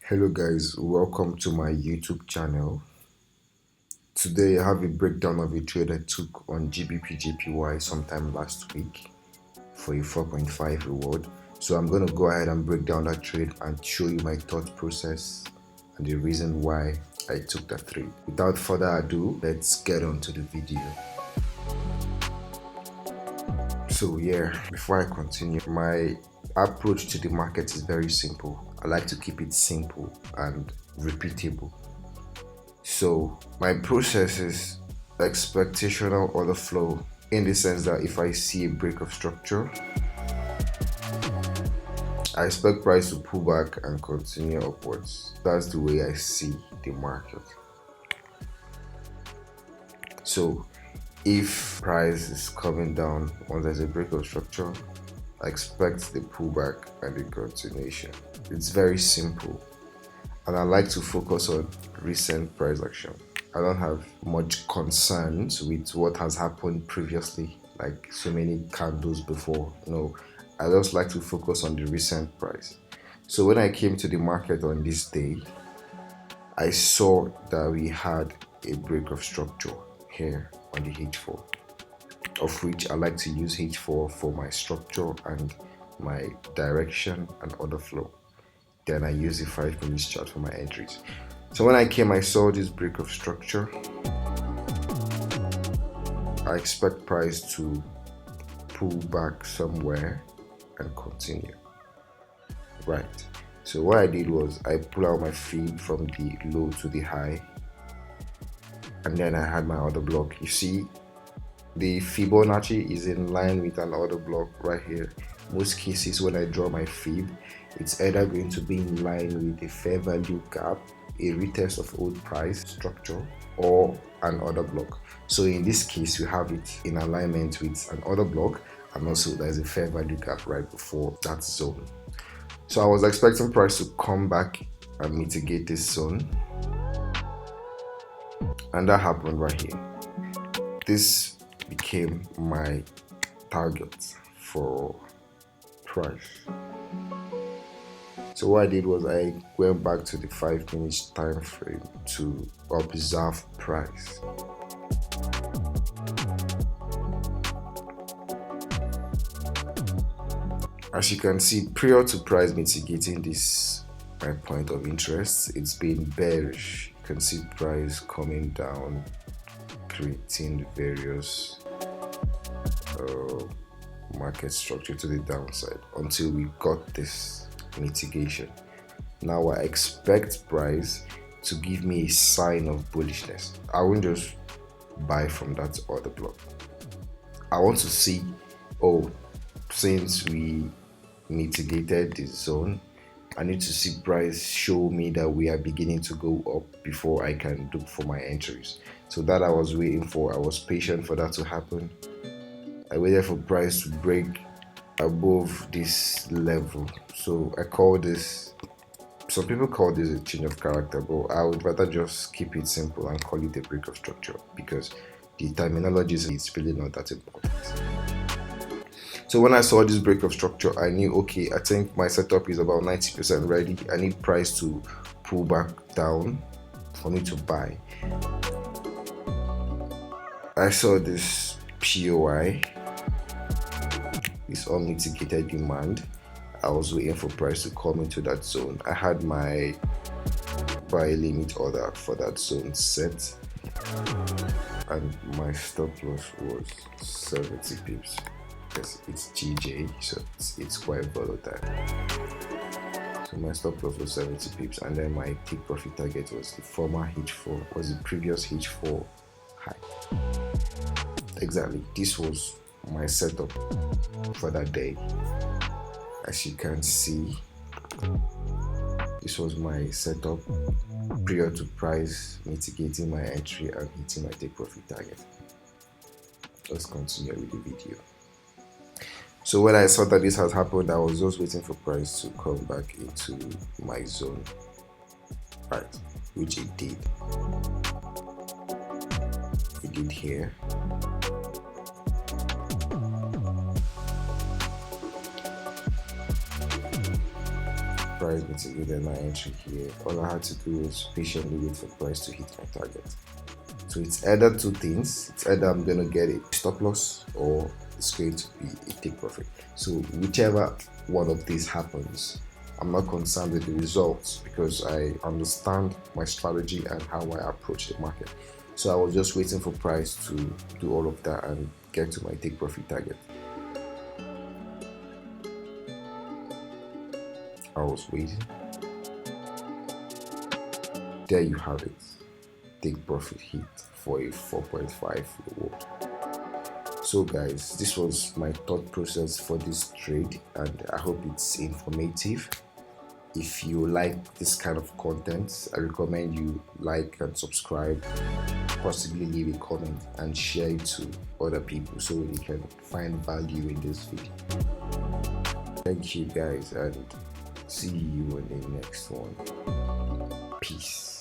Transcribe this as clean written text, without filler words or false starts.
Hello guys, welcome to my YouTube channel. Today I have a breakdown of a trade I took on GBPJPY sometime last week for a 4.5 reward. So I'm going to go ahead and break down that trade and show you my thought process and the reason why I took that trade. Without further ado, let's get on to the video. So yeah, before I continue, my approach to the market is very simple. I like to keep it simple and repeatable. So my process is expectational order flow, in the sense that if I see a break of structure, I expect price to pull back and continue upwards. That's the way I see the market. So if price is coming down once there's a break of structure, I expect the pullback and the continuation. It's very simple, and I like to focus on recent price action. I don't have much concerns with what has happened previously, like so many candles before. No, I just like to focus on the recent price. So when I came to the market on this day, I saw that we had a break of structure here on the H4, of which I like to use H4 for my structure and my direction and order flow. Then I use the 5 minutes chart for my entries. So when I came, I saw this break of structure. I expect price to pull back somewhere and continue. Right. So what I did was I pulled out my feed from the low to the high, and then I had my order block. You see, the Fibonacci is in line with an order block right here. Most cases when I draw my fib, it's either going to be in line with a fair value gap, a retest of old price structure, or an order block. So in this case, we have it in alignment with an order block, and also there's a fair value gap right before that zone. So I was expecting price to come back and mitigate this zone, and that happened right here. This became my target for price. So what I did was I went back to the 5 minutes time frame to observe price. As you can see, prior to price mitigating this my point of interest, it's been bearish. You can see price coming down, creating various market structure to the downside until we got this mitigation. Now I expect price to give me a sign of bullishness. I won't just buy from that order block. I want to see, oh, since we mitigated this zone, I need to see price show me that we are beginning to go up before I can look for my entries. So that I was waiting for. I was patient for that to happen. I waited for price to break above this level. So I call this, some people call this a change of character, but I would rather just keep it simple and call it a break of structure, because the terminology is really not that important. So when I saw this break of structure, I knew, okay, I think my setup is about 90% ready. I need price to pull back down for me to buy. I saw this POI, this unmitigated demand. I was waiting for price to come into that zone. I had my buy limit order for that zone set, and my stop loss was 70 pips. Yes, it's GJ, so it's quite volatile. So my stop loss was 70 pips, and then my take profit target was the former H4, was the previous H4 high. Exactly, this was my setup for that day. As you can see, this was my setup prior to price mitigating my entry and hitting my take profit target. Let's continue with the video. So when I saw that this has happened, I was just waiting for price to come back into my zone, right, which it did. It did here. price mitigated my entry here. All I had to do was patiently wait for price to hit my target. So it's either two things. It's either I'm gonna get a stop loss or it's going to be a take profit. So whichever one of these happens, I'm not concerned with the results because I understand my strategy and how I approach the market. So I was just waiting for price to do all of that and get to my take profit target. I was waiting. There you have it. Take profit hit for a 4.5 reward. So guys, this was my thought process for this trade and I hope it's informative. If you like this kind of content, I recommend you like and subscribe, possibly leave a comment and share it to other people so they can find value in this video. Thank you guys and see you in the next one. Peace.